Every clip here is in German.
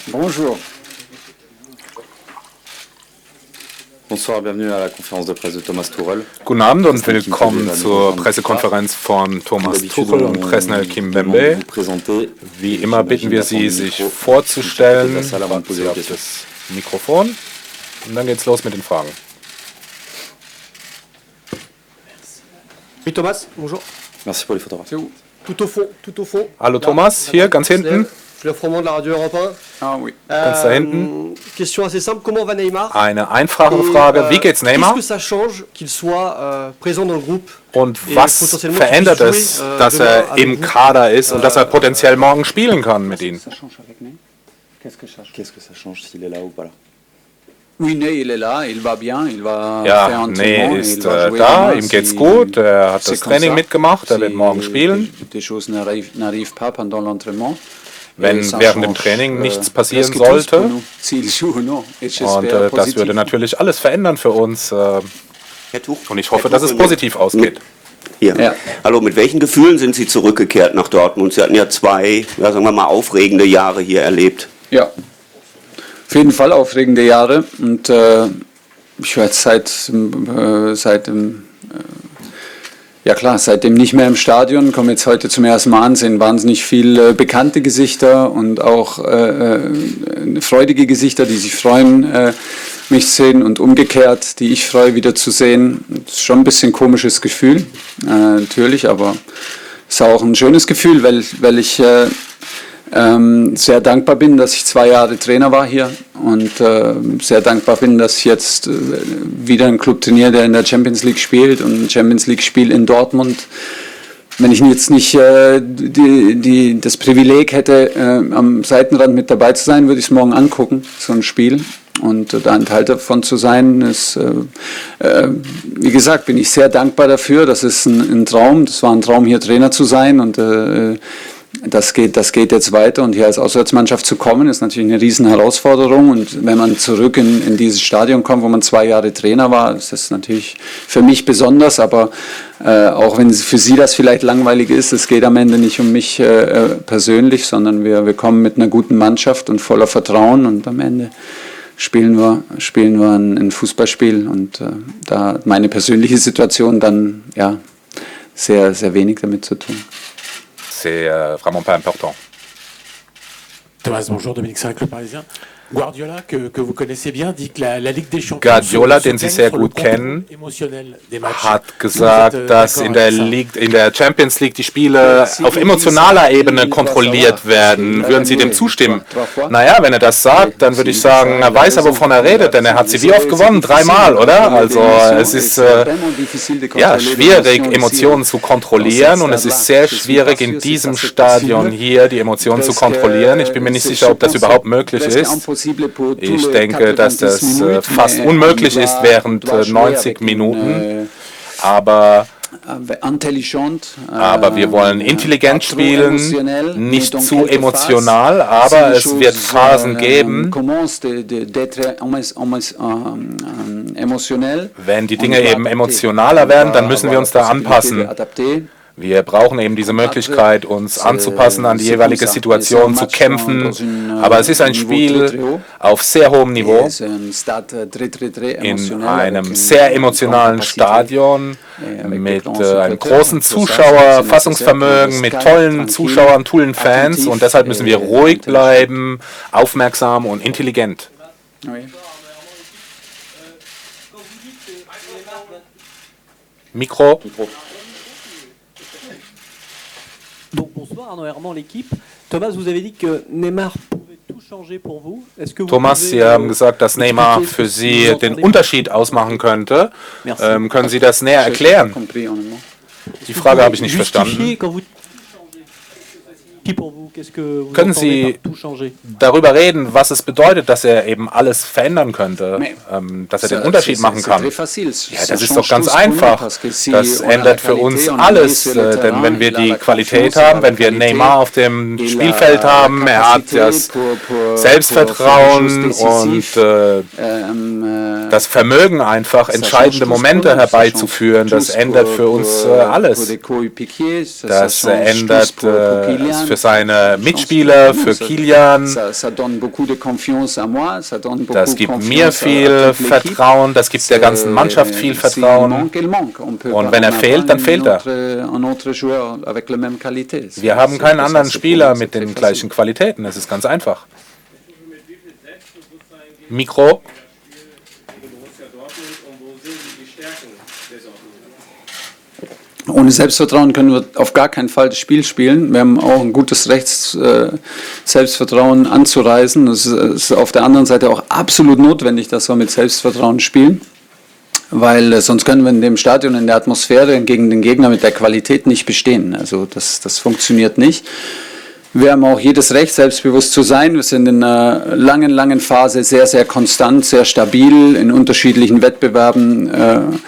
Bonjour. Bonsoir, bienvenue à la conférence de presse de Thomas Tuchel. Guten Abend und willkommen zur Pressekonferenz von Thomas Tuchel und Presnel Kimpembe. Wie immer bitten wir Sie, sich vorzustellen. Warten Sie auf das Mikrofon und dann geht's los mit den Fragen. Oui, Thomas, bonjour. Merci pour les photographes. Tout au fond, tout au fond. Hallo Thomas, hier ganz hinten. Je suis le froment de la radio Europe 1. Ah oui. Ganz da hinten. Question assez simple, comment va Neymar? Eine einfache Frage, wie geht's Neymar? Qu'est-ce que ça change qu'il soit présent dans le groupe? Und was verändert es, dass er im Kader ist und dass er potenziell morgen spielen kann mit Ihnen? Qu'est-ce que ça change s'il est là ou pas là? Oui, Ney, il est là, il va bien, il va faire Ja, Entraînement, Ney ist il va jouer da, demain, ihm geht's si- gut, er hat das c'est comme Training ça. mitgemacht, er wird Si morgen spielen. Des choses n'arrivent pas pendant l'entraînement. Wenn Et ça während dem change, Training nichts passieren presque tout sollte. pour nous, s'il joue ou non. Et Und j'espère das positif. würde natürlich alles verändern für uns. Und ich hoffe, dass es positiv ausgeht. Hier. Ja. Hallo, mit welchen Gefühlen sind Sie zurückgekehrt nach Dortmund? Sie hatten ja zwei, ja, sagen wir mal, aufregende Jahre hier erlebt. Ja, auf jeden Fall aufregende Jahre und ich war jetzt seitdem nicht mehr im Stadion, komme jetzt heute zum ersten Mal an, sehen wahnsinnig viele bekannte Gesichter und auch freudige Gesichter, die sich freuen, mich zu sehen und umgekehrt, die ich freue, wieder zu sehen. Das ist schon ein bisschen ein komisches Gefühl, natürlich, aber es ist auch ein schönes Gefühl, weil ich sehr dankbar bin, dass ich 2 Jahre Trainer war hier und sehr dankbar bin, dass ich jetzt wieder ein Club trainiere, der in der Champions League spielt und ein Champions League Spiel in Dortmund. Wenn ich jetzt nicht das Privileg hätte, am Seitenrand mit dabei zu sein, würde ich es morgen angucken, so ein Spiel. Und da ein Teil davon zu sein, ist, wie gesagt, bin ich sehr dankbar dafür. Das ist ein Traum. Das war ein Traum, hier Trainer zu sein und das geht jetzt weiter und hier als Auswärtsmannschaft zu kommen, ist natürlich eine riesen Herausforderung und wenn man zurück in dieses Stadion kommt, wo man 2 Jahre Trainer war, ist das natürlich für mich besonders, aber auch wenn für Sie das vielleicht langweilig ist, es geht am Ende nicht um mich persönlich, sondern wir kommen mit einer guten Mannschaft und voller Vertrauen und am Ende spielen wir ein Fußballspiel und da hat meine persönliche Situation dann ja sehr, sehr wenig damit zu tun. C'est vraiment pas important. Thomas, bonjour, Dominique Sarek, Le Parisien. Guardiola, que vous connaissez bien, dit que la Ligue des Champions Guardiola, den Sie sehr gut kennen, hat gesagt, dass in der Champions League die Spiele auf emotionaler Ebene kontrolliert werden. Würden Sie dem zustimmen? Naja, wenn er das sagt, dann würde ich sagen, er weiß ja, wovon er redet, denn er hat sie wie oft gewonnen? 3-mal, oder? Also es ist schwierig, Emotionen zu kontrollieren und es ist sehr schwierig, in diesem Stadion hier die Emotionen zu kontrollieren. Ich bin mir nicht sicher, ob das überhaupt möglich ist. Ich denke, dass das fast unmöglich ist während 90 Minuten, aber wir wollen intelligent spielen, nicht zu emotional, aber es wird Phasen geben, wenn die Dinge eben emotionaler werden, dann müssen wir uns da anpassen. Wir brauchen eben diese Möglichkeit, uns anzupassen an die jeweilige Situation, zu kämpfen. Aber es ist ein Spiel auf sehr hohem Niveau, in einem sehr emotionalen Stadion, mit einem großen Zuschauerfassungsvermögen, mit tollen Zuschauern, tollen Fans. Und deshalb müssen wir ruhig bleiben, aufmerksam und intelligent. Mikro. Donc bonsoir Arnaud Herman, l'équipe. Thomas, vous avez dit que Neymar pouvait tout changer pour vous. Est-ce que vous Thomas, Sie haben gesagt, dass Neymar für Sie den Unterschied ausmachen könnte. Können Sie das näher erklären? Die Frage habe ich nicht verstanden. Können Sie darüber reden, was es bedeutet, dass er eben alles verändern könnte, dass er den Unterschied machen kann? Ja, das ist doch ganz einfach. Das ändert für uns alles, denn wenn wir die Qualität haben, wenn wir Neymar auf dem Spielfeld haben, er hat das Selbstvertrauen und das Vermögen, einfach entscheidende Momente herbeizuführen, das ändert für uns alles. Das ändert für seine Mitspieler, für Kilian. Das gibt mir viel Vertrauen, das gibt der ganzen Mannschaft viel Vertrauen. Und wenn er fehlt, dann fehlt er. Wir haben keinen anderen Spieler mit den gleichen Qualitäten, es ist ganz einfach. Mikro. Ohne Selbstvertrauen können wir auf gar keinen Fall das Spiel spielen. Wir haben auch ein gutes Recht, Selbstvertrauen anzureisen. Es ist auf der anderen Seite auch absolut notwendig, dass wir mit Selbstvertrauen spielen, weil sonst können wir in dem Stadion, in der Atmosphäre gegen den Gegner mit der Qualität nicht bestehen. Also das funktioniert nicht. Wir haben auch jedes Recht, selbstbewusst zu sein. Wir sind in einer langen Phase sehr, sehr konstant, sehr stabil, in unterschiedlichen Wettbewerben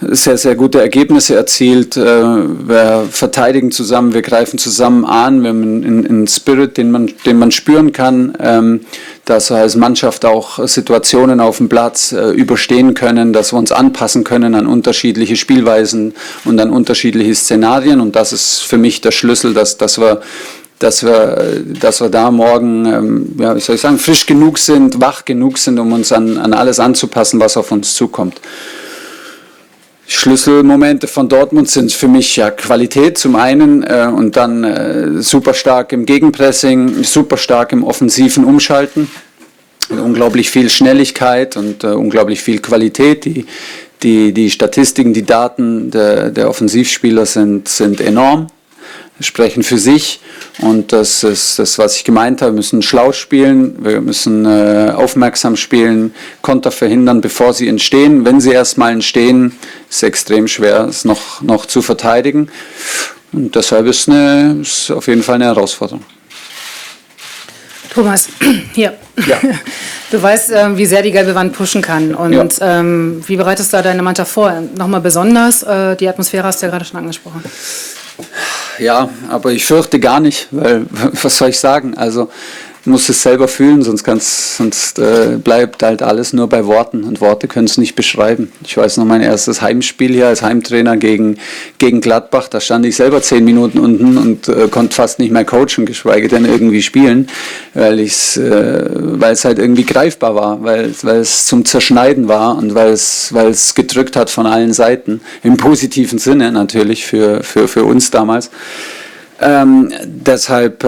sehr, sehr gute Ergebnisse erzielt. Wir verteidigen zusammen, wir greifen zusammen an. Wir haben einen Spirit, den man spüren kann, dass wir als Mannschaft auch Situationen auf dem Platz überstehen können, dass wir uns anpassen können an unterschiedliche Spielweisen und an unterschiedliche Szenarien. Und das ist für mich der Schlüssel, dass wir da morgen, wie soll ich sagen, frisch genug sind, wach genug sind, um uns an alles anzupassen, was auf uns zukommt. Schlüsselmomente von Dortmund sind für mich ja Qualität zum einen und dann super stark im Gegenpressing, super stark im offensiven Umschalten, unglaublich viel Schnelligkeit und unglaublich viel Qualität. Die Statistiken, die Daten der Offensivspieler sind enorm, sprechen für sich. Und das ist das, was ich gemeint habe. Wir müssen schlau spielen, wir müssen aufmerksam spielen, Konter verhindern, bevor sie entstehen. Wenn sie erstmal entstehen, ist es extrem schwer, es noch zu verteidigen. Und deshalb ist auf jeden Fall eine Herausforderung. Thomas, hier. Ja. Du weißt, wie sehr die gelbe Wand pushen kann. Und ja. Wie bereitest du deine Mannschaft vor? Nochmal besonders, die Atmosphäre hast du ja gerade schon angesprochen. Ja, aber ich fürchte gar nicht, weil, was soll ich sagen, also du musst es selber fühlen, sonst bleibt halt alles nur bei Worten und Worte können es nicht beschreiben. Ich weiß noch, mein erstes Heimspiel hier als Heimtrainer gegen Gladbach, da stand ich selber 10 Minuten unten und konnte fast nicht mehr coachen, geschweige denn irgendwie spielen, weil es halt irgendwie greifbar war, weil es zum Zerschneiden war und weil es gedrückt hat von allen Seiten, im positiven Sinne natürlich für uns damals. Deshalb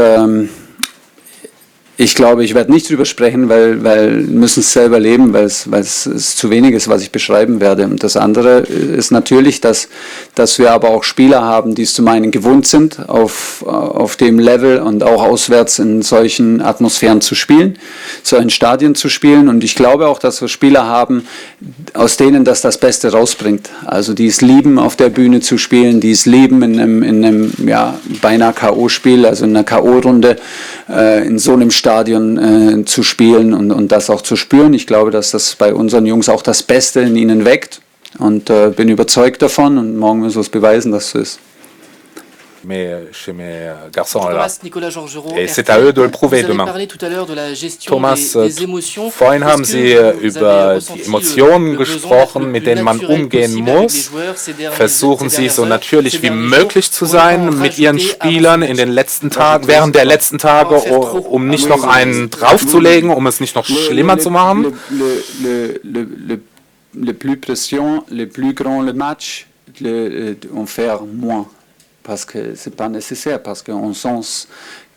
ich glaube, ich werde nicht drüber sprechen, weil wir müssen es selber leben, weil es zu wenig ist, was ich beschreiben werde. Und das andere ist natürlich, dass wir aber auch Spieler haben, die es zum einen gewohnt sind, auf dem Level und auch auswärts in solchen Atmosphären zu spielen, solchen Stadien zu spielen. Und ich glaube auch, dass wir Spieler haben, aus denen das Beste rausbringt. Also die es lieben, auf der Bühne zu spielen, die es lieben, in einem beinahe K.O.-Spiel, also in einer K.O.-Runde, in so einem Stadion zu spielen und das auch zu spüren. Ich glaube, dass das bei unseren Jungs auch das Beste in ihnen weckt und bin überzeugt davon und morgen müssen wir es beweisen, dass es so ist. Mais chez mes garçons là. Et c'est à eux de le prouver demain. Thomas, vorhin haben Sie über die Emotionen gesprochen, mit denen man umgehen muss. Versuchen Sie so natürlich wie möglich zu sein mit Ihren Spielern in den letzten Tagen, während der letzten Tage, um nicht noch einen draufzulegen, um es nicht noch schlimmer zu machen? Le plus pression, le plus grand le match, on fait moins. Parce que c'est pas nécessaire, parce qu'on sent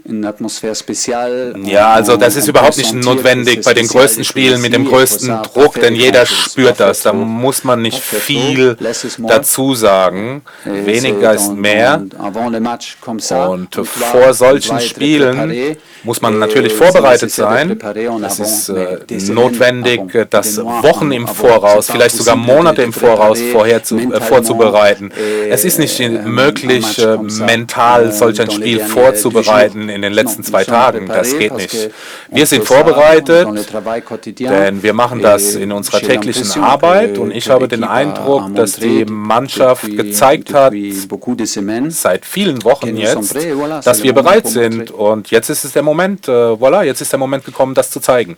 une atmosphère spéciale. Ja, also das ist überhaupt nicht notwendig bei den größten Spielen mit dem größten Druck, denn jeder spürt das. Da muss man nicht viel dazu sagen. Weniger ist mehr. Und vor solchen Spielen muss man natürlich vorbereitet sein. Es ist notwendig, das Wochen im Voraus, vielleicht sogar Monate im Voraus vorzubereiten. Es ist nicht möglich, mental solch ein Spiel vorzubereiten in den letzten 2 Tagen. Das geht nicht. Wir sind vorbereitet, denn wir machen das in unserer täglichen Arbeit und ich habe den Eindruck, dass die Mannschaft gezeigt hat, seit vielen Wochen jetzt, dass wir bereit sind und jetzt ist es der Moment, jetzt ist der Moment gekommen, das zu zeigen.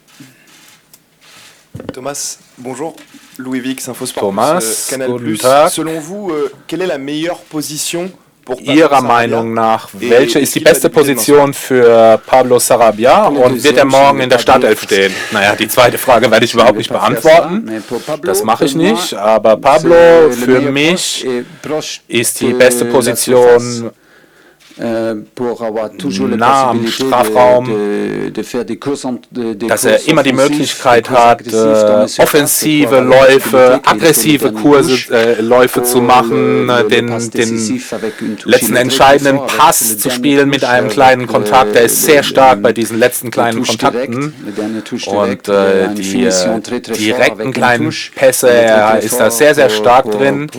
Thomas, bonjour. Louis Vix, Infosport, Thomas, Canal+. Guten Tag. Selon vous, quelle est la meilleure position Ihrer Meinung nach, welche ist die beste Position für Pablo Sarabia und wird er morgen in der Startelf stehen? Naja, die zweite Frage werde ich überhaupt nicht beantworten. Das mache ich nicht, aber Pablo, für mich ist die beste Position nah am Strafraum, dass er immer die Möglichkeit hat, offensive Läufe, aggressive Läufe zu machen, den letzten entscheidenden Pass zu spielen mit einem kleinen Kontakt. Er ist sehr stark bei diesen letzten kleinen Kontakten und die direkten kleinen Pässe, er ist da sehr, sehr stark drin.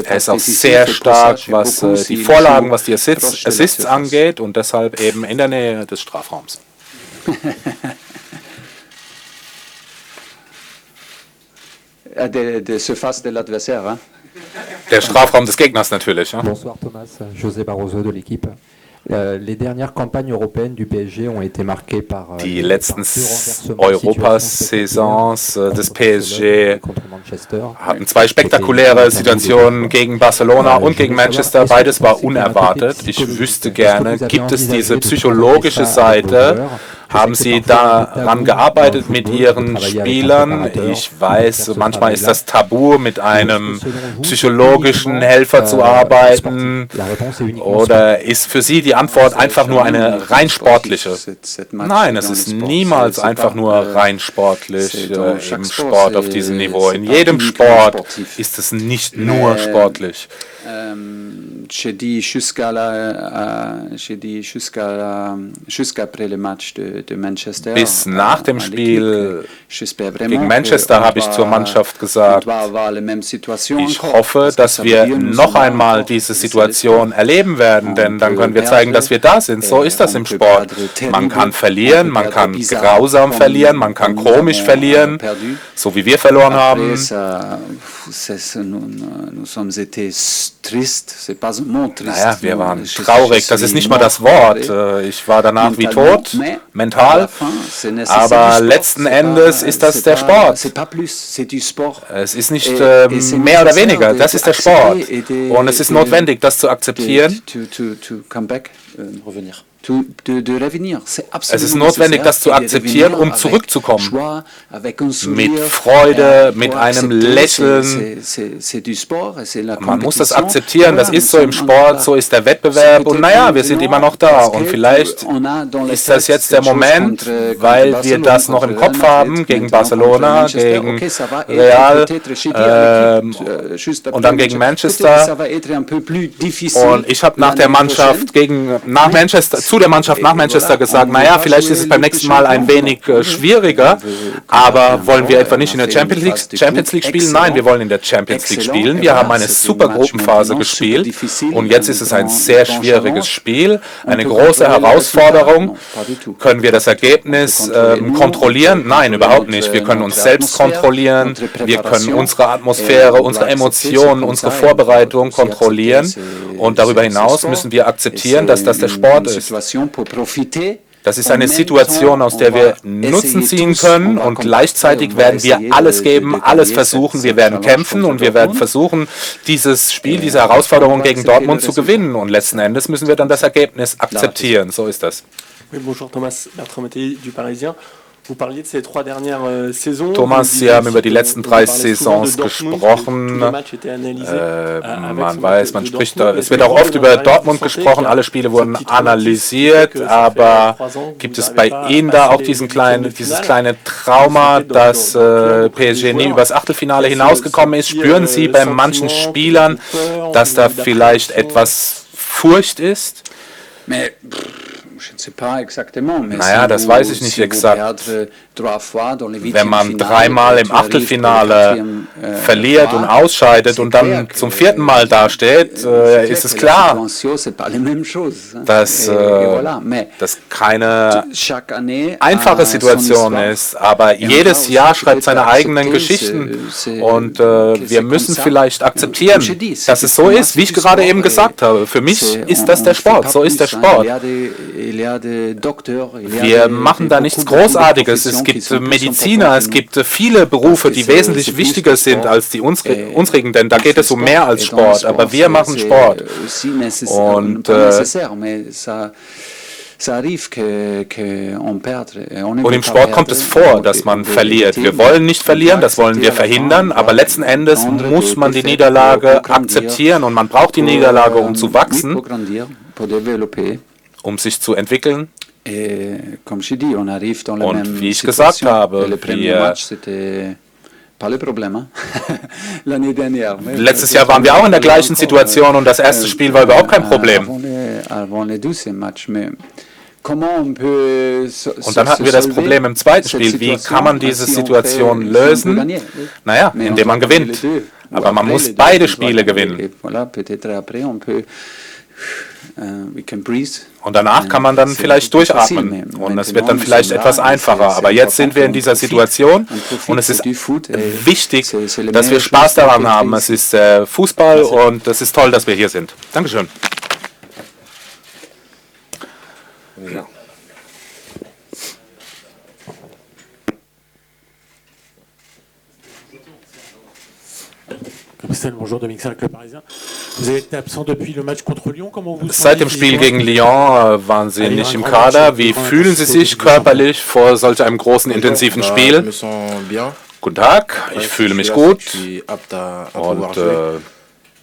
Er ist auch sehr stark, was die Vorlagen, was die Assists angeht und deshalb eben in der Nähe des Strafraums. Der Strafraum des Gegners natürlich. Ja? Bonsoir Thomas, José Barroso de l'équipe. Les dernières campagnes européennes du PSG ont été marquées par die letzten Europasaisons des PSG hatten zwei spektakuläre Situationen gegen Barcelona und gegen Manchester. Beides war unerwartet. Ich wüsste gerne, gibt es diese psychologische Seite? Haben Sie daran gearbeitet mit Ihren Spielern? Ich weiß, manchmal ist das Tabu, mit einem psychologischen Helfer zu arbeiten. Oder ist für Sie die Antwort einfach nur eine rein sportliche? Nein, es ist niemals einfach nur rein sportlich im Sport auf diesem Niveau. In jedem Sport ist es nicht nur sportlich. J'ai dit jusqu'après le match de Manchester. Bis nach dem Spiel gegen Manchester habe ich zur Mannschaft gesagt, ich hoffe, dass wir noch einmal diese Situation erleben werden, denn dann können wir zeigen, dass wir da sind. So ist das im Sport. Man kann verlieren, man kann grausam verlieren, man kann komisch verlieren, so wie wir verloren haben. Naja, wir waren traurig, das ist nicht mal das Wort. Ich war danach wie tot, mental, aber letzten Endes ist das der Sport. Es ist nicht mehr oder weniger, das ist der Sport. Und es ist notwendig, das zu akzeptieren. Es ist notwendig, das zu akzeptieren, um zurückzukommen. Mit Freude, mit einem Lächeln. Man muss das akzeptieren, das ist so im Sport, so ist der Wettbewerb und naja, wir sind immer noch da. Und vielleicht ist das jetzt der Moment, weil wir das noch im Kopf haben, gegen Barcelona, gegen Real und dann gegen Manchester. Und ich habe nach der Mannschaft zu der Mannschaft nach Manchester gesagt, naja, vielleicht ist es beim nächsten Mal ein wenig schwieriger, aber wollen wir etwa nicht in der Champions League spielen? Nein, wir wollen in der Champions League spielen. Wir haben eine super Gruppenphase gespielt und jetzt ist es ein sehr schwieriges Spiel, eine große Herausforderung. Können wir das Ergebnis kontrollieren? Nein, überhaupt nicht. Wir können uns selbst kontrollieren, wir können unsere Atmosphäre, unsere Emotionen, unsere Vorbereitung kontrollieren und darüber hinaus müssen wir akzeptieren, dass das der Sport ist. Das ist eine Situation, aus der wir Nutzen ziehen können und gleichzeitig werden wir alles geben, alles versuchen, wir werden kämpfen und wir werden versuchen, dieses Spiel, diese Herausforderung gegen Dortmund zu gewinnen und letzten Endes müssen wir dann das Ergebnis akzeptieren. So ist das. Oui, bonjour Thomas, Bertrand Métayer du Parisien. Thomas, Sie haben über die letzten 3 Saisons gesprochen. Man weiß, es wird auch oft über Dortmund gesprochen, alle Spiele wurden analysiert, aber gibt es bei Ihnen da auch dieses kleine Trauma, dass PSG nie übers Achtelfinale hinausgekommen ist? Spüren Sie bei manchen Spielern, dass da vielleicht etwas Furcht ist? Naja, das weiß ich nicht exakt. Wenn man 3-mal im Achtelfinale verliert und ausscheidet und dann zum 4. Mal dasteht, ist es klar, dass das keine einfache Situation ist. Aber jedes Jahr schreibt seine eigenen Geschichten und wir müssen vielleicht akzeptieren, dass es so ist, wie ich gerade eben gesagt habe. Für mich ist das der Sport, so ist der Sport. Wir machen da nichts Großartiges. Es gibt Mediziner, es gibt viele Berufe, die wesentlich wichtiger sind als die unsrigen, denn da geht es um mehr als Sport. Aber wir machen Sport. Und im Sport kommt es vor, dass man verliert. Wir wollen nicht verlieren, das wollen wir verhindern, aber letzten Endes muss man die Niederlage akzeptieren und man braucht die Niederlage, um zu wachsen, um sich zu entwickeln. Und wie ich gesagt habe, letztes Jahr waren wir auch in der gleichen Situation und das erste Spiel war überhaupt kein Problem. Und dann hatten wir das Problem im zweiten Spiel. Wie kann man diese Situation lösen? Naja, indem man gewinnt. Aber man muss beide Spiele gewinnen. Und danach kann man dann vielleicht durchatmen und es wird dann vielleicht etwas einfacher. Aber jetzt sind wir in dieser Situation und es ist wichtig, dass wir Spaß daran haben. Es ist Fußball und es ist toll, dass wir hier sind. Dankeschön. Ja. Bonjour, Dominique Saint, Club Parisien. Vous avez été absent depuis le match contre Lyon. Comment vous Seit dem Spiel gegen Lyon waren Sie nicht im Kader. Wie fühlen Sie sich körperlich vor solch einem großen, intensiven Spiel? Guten Tag, ich fühle mich gut. Und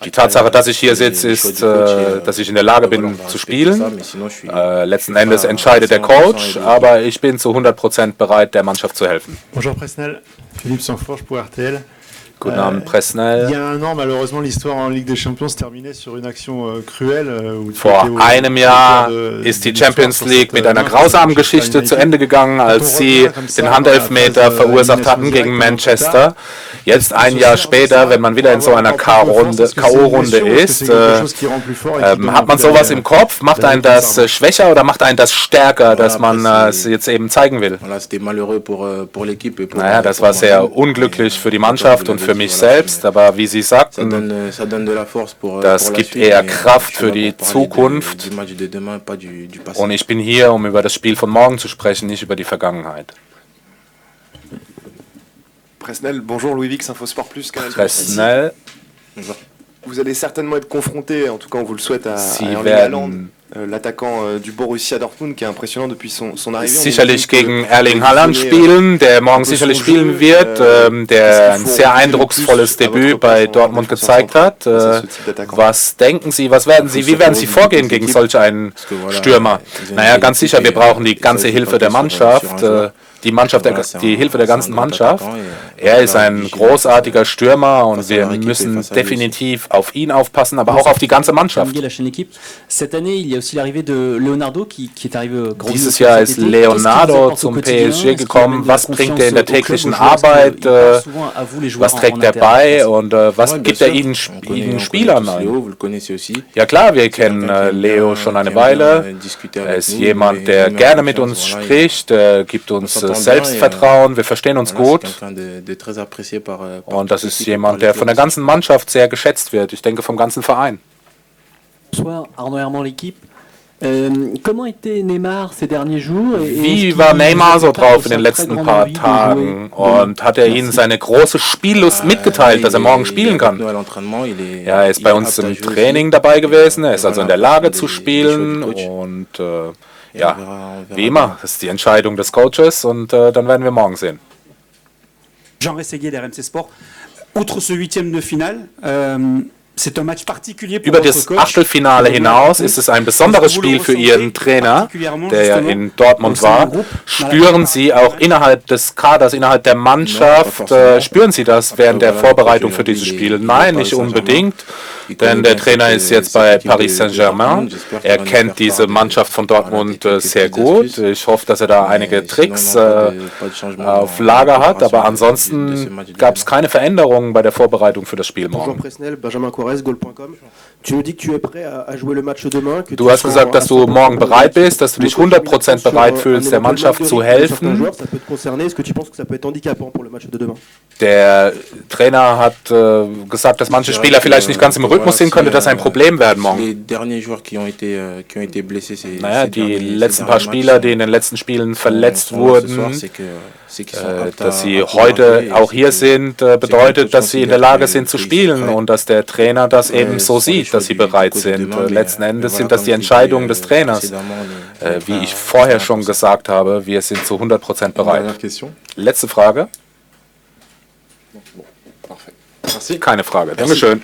die Tatsache, dass ich hier sitze, ist, dass ich in der Lage bin zu spielen. Letzten Endes entscheidet der Coach, aber ich bin zu 100% bereit, der Mannschaft zu helfen. Bonjour Presnel, Philippe Sanforge pour RTL. Guten Abend, Presnel. Vor einem Jahr ist die Champions League mit einer grausamen Geschichte zu Ende gegangen, als sie den Handelfmeter verursacht hatten gegen Manchester. Jetzt ein Jahr später, wenn man wieder in so einer K.O.-Runde ist, hat man sowas im Kopf? Macht einen das schwächer oder macht einen das stärker, dass man es jetzt eben zeigen will? Naja, das war sehr unglücklich für die Mannschaft und für mich selbst, aber wie Sie sagten, das gibt eher Kraft für die Zukunft. Und ich bin hier, um über das Spiel von morgen zu sprechen, nicht über die Vergangenheit. Presnel, bonjour, Louis Vix, Infosport Plus, Canal+. Presnel. Vous allez certainement être confronté, en tout cas on vous le souhaite, à Erling Haaland, l'attaquant du Borussia Dortmund, qui est impressionnant depuis son arrivée. Sicherlich gegen Erling Haaland spielen, der morgen sicherlich spielen wird, der ein sehr eindrucksvolles Debüt bei Dortmund gezeigt hat. Was denken Sie, wie werden Sie vorgehen gegen solch einen Stürmer? Naja, ganz sicher, wir brauchen die ganze Hilfe der Mannschaft. Die Hilfe der ganzen Mannschaft. Er ist ein großartiger Stürmer und wir müssen definitiv auf ihn aufpassen, aber auch auf die ganze Mannschaft. Dieses Jahr ist Leonardo zum PSG gekommen. Was bringt er in der täglichen Arbeit? Was trägt er bei und was gibt er Ihnen Spielern ein? Ja klar, wir kennen Leo schon eine Weile. Er ist jemand, der gerne mit uns spricht, gibt uns Selbstvertrauen, wir verstehen uns gut und das ist jemand, der von der ganzen Mannschaft sehr geschätzt wird, ich denke vom ganzen Verein. Bonsoir, Arnaud Herman, l'équipe. Wie war Neymar so drauf in den letzten paar Tagen und hat er Ihnen seine große Spiellust mitgeteilt, dass er morgen spielen kann? Ja, er ist bei uns im Training dabei gewesen, er ist also in der Lage zu spielen und ja, wie immer, das ist die Entscheidung des Coaches und dann werden wir morgen sehen. Jean Rességuier, der RMC Sport. Outre ce huitième de finale, über das Achtelfinale hinaus ist es ein besonderes Spiel für Ihren Trainer, der ja in Dortmund war. Spüren Sie auch innerhalb des Kaders, innerhalb der Mannschaft, spüren Sie das während der Vorbereitung für dieses Spiel? Nein, nicht unbedingt, denn der Trainer ist jetzt bei Paris Saint-Germain. Er kennt diese Mannschaft von Dortmund sehr gut. Ich hoffe, dass er da einige Tricks auf Lager hat, aber ansonsten gab es keine Veränderungen bei der Vorbereitung für das Spiel morgen. Du hast gesagt, dass du morgen bereit bist, dass du dich 100% bereit fühlst, der Mannschaft zu helfen. Der Trainer hat gesagt, dass manche Spieler vielleicht nicht ganz im Rhythmus sind. Könnte das ein Problem werden morgen? Naja, die letzten paar Spieler, die in den letzten Spielen verletzt wurden, dass sie heute auch hier sind, bedeutet, dass sie in der Lage sind zu spielen und dass der Trainer das eben so sieht, dass sie bereit sind. Letzten Endes sind das die Entscheidungen des Trainers. Wie ich vorher schon gesagt habe, wir sind zu 100% bereit. Letzte Frage? Keine Frage. Dankeschön.